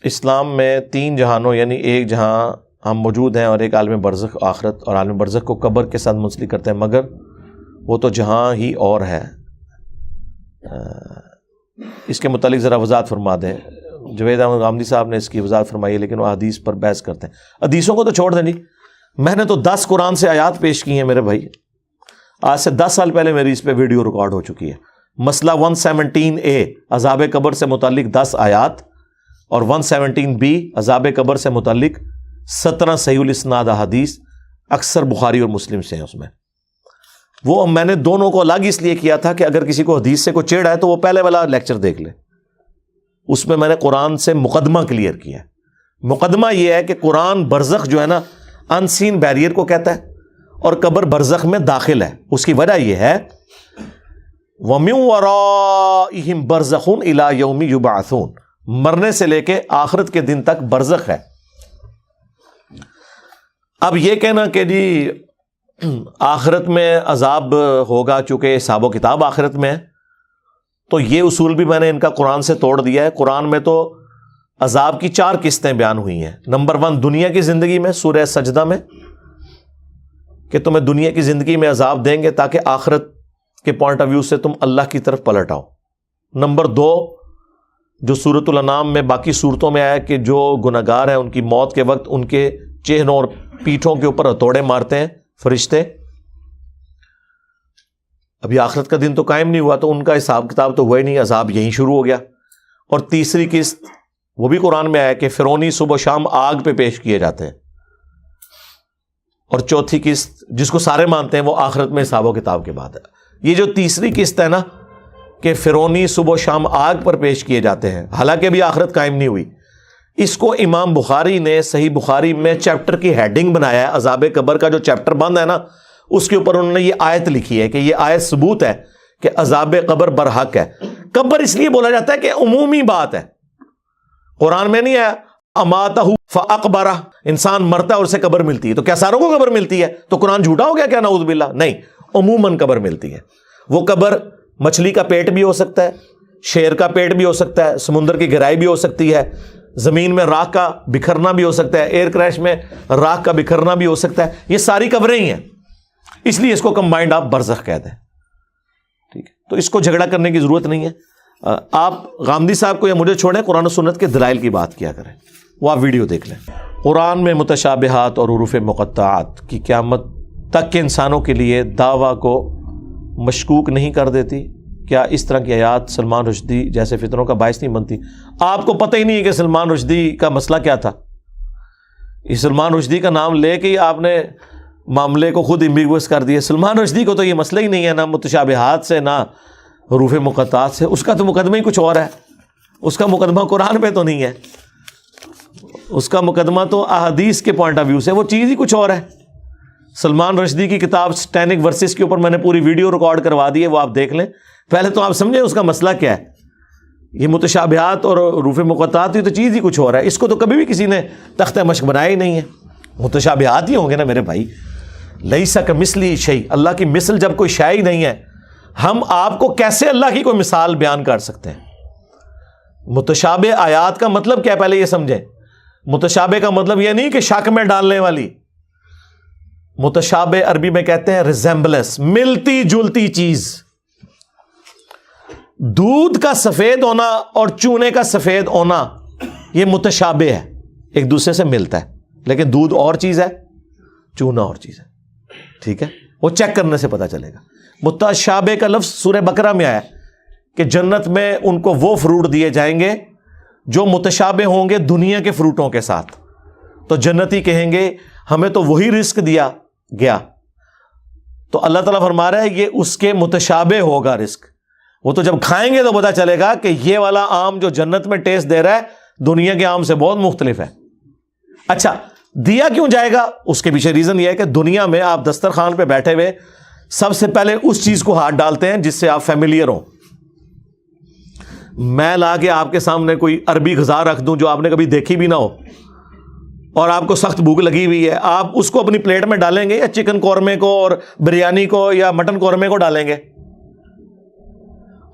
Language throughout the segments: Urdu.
اسلام میں تین جہانوں یعنی ایک جہاں ہم موجود ہیں اور ایک عالم برزخ آخرت، اور عالم برزخ کو قبر کے ساتھ منسلک کرتے ہیں، مگر وہ تو جہاں ہی اور ہے۔ اس کے متعلق ذرا وضاحت فرما دیں۔ جوید احمد غامدی صاحب نے اس کی وضاحت فرمائی ہے، لیکن وہ حدیث پر بحث کرتے ہیں۔ حدیثوں کو تو چھوڑ دیں جی، میں نے تو 10 قرآن سے آیات پیش کی ہیں میرے بھائی، آج سے 10 سال پہلے میری اس پہ ویڈیو ریکارڈ ہو چکی ہے۔ مسئلہ 117A عذاب قبر سے متعلق 10 آیات، اور 117B عذاب قبر سے متعلق 17 صحیح الاسناد احادیث، اکثر بخاری اور مسلم سے ہیں۔ اس میں وہ میں نے دونوں کو الگ اس لیے کیا تھا کہ اگر کسی کو حدیث سے کوئی چیڑ ہے تو وہ پہلے والا لیکچر دیکھ لے، اس میں نے قرآن سے مقدمہ کلیئر کیا ہے۔ مقدمہ یہ ہے کہ قرآن برزخ جو ہے نا ان سین بیریئر کو کہتا ہے، اور قبر برزخ میں داخل ہے۔ اس کی وجہ یہ ہے وَمِن وَرَائِهِمْ بَرْزَخٌ إِلَى يَوْمِ يُبْعَثُونَ، مرنے سے لے کے آخرت کے دن تک برزخ ہے۔ اب یہ کہنا کہ جی آخرت میں عذاب ہوگا چونکہ حساب و کتاب آخرت میں ہے، تو یہ اصول بھی میں نے ان کا قرآن سے توڑ دیا ہے۔ قرآن میں تو عذاب کی 4 قسطیں بیان ہوئی ہیں۔ نمبر 1 دنیا کی زندگی میں، سورہ سجدہ میں، کہ تمہیں دنیا کی زندگی میں عذاب دیں گے تاکہ آخرت کے پوائنٹ آف ویو سے تم اللہ کی طرف پلٹ آؤ۔ نمبر 2 جو سورۃ الانعام میں باقی صورتوں میں آیا کہ جو گناہگار ہیں ان کی موت کے وقت ان کے چہروں اور پیٹھوں کے اوپر ہتھوڑے مارتے ہیں فرشتے۔ ابھی آخرت کا دن تو قائم نہیں ہوا تو ان کا حساب کتاب تو ہوا ہی نہیں، عذاب یہیں شروع ہو گیا۔ اور تیسری قسط وہ بھی قرآن میں آیا کہ فرعونی صبح و شام آگ پہ پیش کیے جاتے ہیں۔ اور چوتھی قسط جس کو سارے مانتے ہیں وہ آخرت میں حساب و کتاب کے بعد ہے۔ یہ جو تیسری قسط ہے نا کہ فرعونی صبح و شام آگ پر پیش کیے جاتے ہیں، حالانکہ بھی آخرت قائم نہیں ہوئی، اس کو امام بخاری نے صحیح بخاری میں چیپٹر کی ہیڈنگ بنایا ہے۔ عذاب قبر کا جو چیپٹر بند ہے نا اس کے اوپر انہوں نے یہ آیت لکھی ہے کہ یہ آیت ثبوت ہے کہ عذاب قبر برحق ہے۔ قبر اس لیے بولا جاتا ہے کہ عمومی بات ہے، قرآن میں نہیں ہے اماتہ فاقبرہ، انسان مرتا ہے اور اسے قبر ملتی ہے، تو کیا ساروں کو قبر ملتی ہے؟ تو قرآن جھوٹا ہو گیا کیا؟ نعوذ باللہ، نہیں، عموماً قبر ملتی ہے۔ وہ قبر مچھلی کا پیٹ بھی ہو سکتا ہے، شیر کا پیٹ بھی ہو سکتا ہے، سمندر کی گہرائی بھی ہو سکتی ہے، زمین میں راکھ کا بکھرنا بھی ہو سکتا ہے، ایئر کریش میں راکھ کا بکھرنا بھی ہو سکتا ہے، یہ ساری قبریں ہی ہیں، اس لیے اس کو کمبائنڈ آپ برزخ کہتے ہیں۔ ٹھیک ہے، تو اس کو جھگڑا کرنے کی ضرورت نہیں ہے۔ آپ غامدی صاحب کو یا مجھے چھوڑیں، قرآن و سنت کے دلائل کی بات کیا کریں، وہ آپ ویڈیو دیکھ لیں۔ قرآن میں متشابہات اور حروف مقطعات کی قیامت تک کے انسانوں کے لیے دعویٰ کو مشکوک نہیں کر دیتی؟ کیا اس طرح کی آیات سلمان رشدی جیسے فتنوں کا باعث نہیں بنتی؟ آپ کو پتہ ہی نہیں ہے کہ سلمان رشدی کا مسئلہ کیا تھا۔ اس سلمان رشدی کا نام لے کے ہی آپ نے معاملے کو خود ایمبیگوس کر دیا۔ سلمان رشدی کو تو یہ مسئلہ ہی نہیں ہے، نہ متشابہات سے نہ حروف مقطعات سے، اس کا تو مقدمہ ہی کچھ اور ہے، اس کا مقدمہ قرآن پہ تو نہیں ہے، اس کا مقدمہ تو احادیث کے پوائنٹ آف ویو سے وہ چیز ہی کچھ اور ہے۔ سلمان رشدی کی کتاب سٹینک ورسز کے اوپر میں نے پوری ویڈیو ریکارڈ کروا دی ہے، وہ آپ دیکھ لیں۔ پہلے تو آپ سمجھیں اس کا مسئلہ کیا ہے۔ یہ متشابہات اور حروف مقطعات یہ تو چیز ہی کچھ اور ہے، اس کو تو کبھی بھی کسی نے تختہ مشق بنایا ہی نہیں ہے۔ متشابہات ہی ہوں گے نا میرے بھائی، لیسا کمثلہ شیء، اللہ کی مثل جب کوئی شے ہی نہیں ہے، ہم آپ کو کیسے اللہ کی کوئی مثال بیان کر سکتے ہیں؟ متشابہ آیات کا مطلب کیا ہے پہلے یہ سمجھیں۔ متشابہ کا مطلب یہ نہیں کہ شک میں ڈالنے والی، متشابہ عربی میں کہتے ہیں ریزمبلنس، ملتی جلتی چیز۔ دودھ کا سفید ہونا اور چونے کا سفید ہونا یہ متشابہ ہے، ایک دوسرے سے ملتا ہے، لیکن دودھ اور چیز ہے، چونا اور چیز ہے۔ ٹھیک ہے، وہ چیک کرنے سے پتا چلے گا۔ متشابہ کا لفظ سورہ بقرہ میں آیا کہ جنت میں ان کو وہ فروٹ دیے جائیں گے جو متشابہ ہوں گے دنیا کے فروٹوں کے ساتھ، تو جنتی کہیں گے ہمیں تو وہی رزق دیا گیا، تو اللہ تعالیٰ فرما رہا ہے یہ اس کے متشابہ ہوگا رزق، وہ تو جب کھائیں گے تو پتا چلے گا کہ یہ والا آم جو جنت میں ٹیسٹ دے رہا ہے دنیا کے آم سے بہت مختلف ہے۔ اچھا، دیا کیوں جائے گا؟ اس کے پیچھے ریزن یہ ہے کہ دنیا میں آپ دسترخوان پہ بیٹھے ہوئے سب سے پہلے اس چیز کو ہاتھ ڈالتے ہیں جس سے آپ فیملیئر ہوں۔ میں لا کے آپ کے سامنے کوئی عربی غذا رکھ دوں جو آپ نے کبھی دیکھی بھی نہ ہو اور آپ کو سخت بھوک لگی ہوئی ہے، آپ اس کو اپنی پلیٹ میں ڈالیں گے یا چکن قورمے کو اور بریانی کو یا مٹن قورمے کو ڈالیں گے؟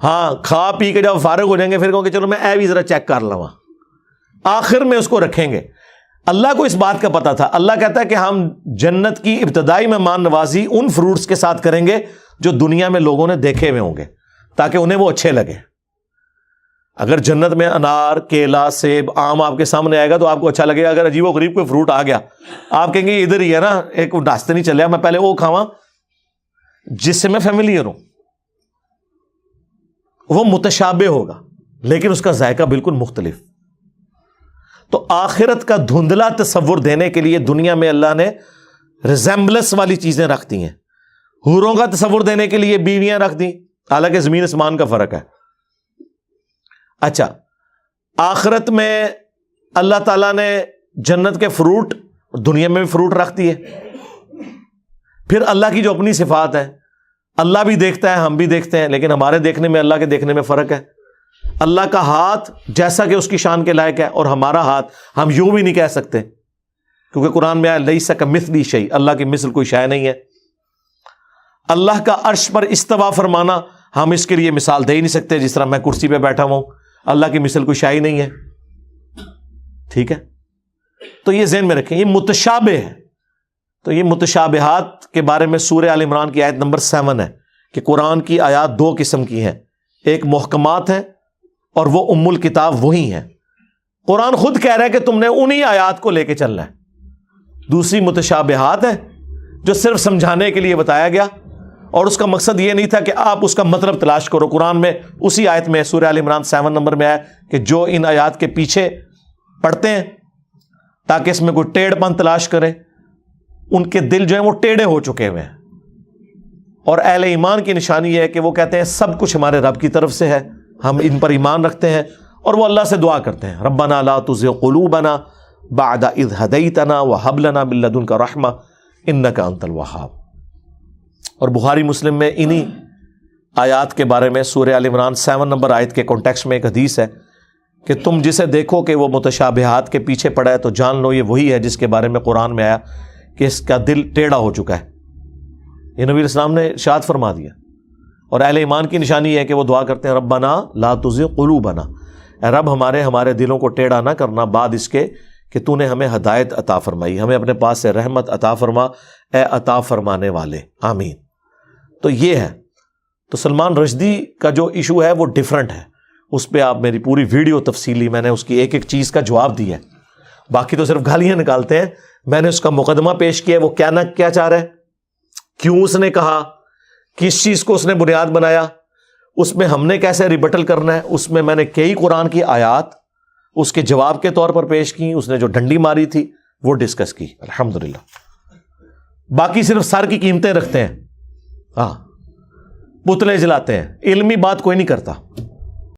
ہاں، کھا پی کے جب فارغ ہو جائیں گے پھر کہوں کہ چلو میں اے بھی ذرا چیک کر لوں، آخر میں اس کو رکھیں گے. اللہ کو اس بات کا پتا تھا. اللہ کہتا ہے کہ ہم جنت کی ابتدائی مہمان نوازی ان فروٹس کے ساتھ کریں گے جو دنیا میں لوگوں نے دیکھے ہوئے ہوں گے تاکہ انہیں وہ اچھے لگے. اگر جنت میں انار، کیلا، سیب، آم آپ کے سامنے آئے گا تو آپ کو اچھا لگے گا. اگر عجیب و غریب کوئی فروٹ آ گیا آپ کہیں گے ادھر ہی ہے نا، ایک راستے نہیں چلے، میں پہلے وہ کھاواں جس سے میں فیملیئر ہوں. وہ متشابہ ہوگا لیکن اس کا ذائقہ بالکل مختلف. تو آخرت کا دھندلا تصور دینے کے لیے دنیا میں اللہ نے ریزمبلنس والی چیزیں رکھ دی ہیں. حوروں کا تصور دینے کے لیے بیویاں رکھ دی، حالانکہ زمین آسمان کا فرق ہے. اچھا، آخرت میں اللہ تعالیٰ نے جنت کے فروٹ دنیا میں بھی فروٹ رکھ دیے. پھر اللہ کی جو اپنی صفات ہے، اللہ بھی دیکھتا ہے، ہم بھی دیکھتے ہیں، لیکن ہمارے دیکھنے میں اللہ کے دیکھنے میں فرق ہے. اللہ کا ہاتھ جیسا کہ اس کی شان کے لائق ہے، اور ہمارا ہاتھ ہم یوں بھی نہیں کہہ سکتے کیونکہ قرآن میں آیا لیس کمثلہ شیء، اللہ کی مثل کوئی شے نہیں ہے. اللہ کا عرش پر استوا فرمانا ہم اس کے لیے مثال دے ہی نہیں سکتے، جس طرح میں کرسی پہ بیٹھا ہوں، اللہ کی مثل کوئی شے ہی نہیں ہے. ٹھیک ہے، تو یہ ذہن میں رکھیں، یہ متشابہ ہے. تو یہ متشابہات کے بارے میں سورہ آل عمران کی آیت نمبر 7 ہے کہ قرآن کی آیات دو قسم کی ہیں، ایک محکمات ہیں اور وہ ام الکتاب وہی ہیں. قرآن خود کہہ رہا ہے کہ تم نے انہی آیات کو لے کے چلنا ہے. دوسری متشابہات ہیں جو صرف سمجھانے کے لیے بتایا گیا، اور اس کا مقصد یہ نہیں تھا کہ آپ اس کا مطلب تلاش کرو. قرآن میں اسی آیت میں سورہ آل عمران 7 نمبر میں آیا کہ جو ان آیات کے پیچھے پڑھتے ہیں تاکہ اس میں کوئی ٹیڑھ پن تلاش کرے، ان کے دل جو ہیں وہ ٹیڑھے ہو چکے ہوئے ہیں. اور اہل ایمان کی نشانی یہ ہے کہ وہ کہتے ہیں سب کچھ ہمارے رب کی طرف سے ہے، ہم ان پر ایمان رکھتے ہیں، اور وہ اللہ سے دعا کرتے ہیں ربنا لا تزغ قلوبنا بعد اذ ہدیتنا وہب لنا من لدنک رحمہ انک انت الوہاب. اور بخاری مسلم میں انہی آیات کے بارے میں سورہ آل عمران 7 نمبر آیت کے کانٹیکسٹ میں ایک حدیث ہے کہ تم جسے دیکھو کہ وہ متشابہات کے پیچھے پڑا ہے تو جان لو یہ وہی ہے جس کے بارے میں قرآن میں آیا کہ اس کا دل ٹیڑھا ہو چکا ہے. یہ نبی اسلام نے ارشاد فرما دیا. اور اہل ایمان کی نشانی یہ ہے کہ وہ دعا کرتے ہیں ربنا لا تزغ قلوبنا، اے رب ہمارے دلوں کو ٹیڑھا نہ کرنا بعد اس کے کہ تو نے ہمیں ہدایت عطا فرمائی، ہمیں اپنے پاس سے رحمت عطا فرما اے عطا فرمانے والے، آمین. تو یہ ہے. تو سلمان رشدی کا جو ایشو ہے وہ ڈیفرنٹ ہے، اس پہ آپ میری پوری ویڈیو تفصیلی، میں نے اس کی ایک ایک چیز کا جواب دیا ہے. باقی تو صرف گالیاں نکالتے ہیں. میں نے اس کا مقدمہ پیش کیا، وہ کیا چاہ رہا ہے، کیوں اس نے کہا، کس چیز کو اس نے بنیاد بنایا، اس میں ہم نے کیسے ریبٹل کرنا ہے. اس میں نے کئی قرآن کی آیات اس کے جواب کے طور پر پیش کی، اس نے جو ڈنڈی ماری تھی وہ ڈسکس کی الحمدللہ. باقی صرف سر کی قیمتیں رکھتے ہیں، ہاں پتلے جلاتے ہیں، علمی بات کوئی نہیں کرتا.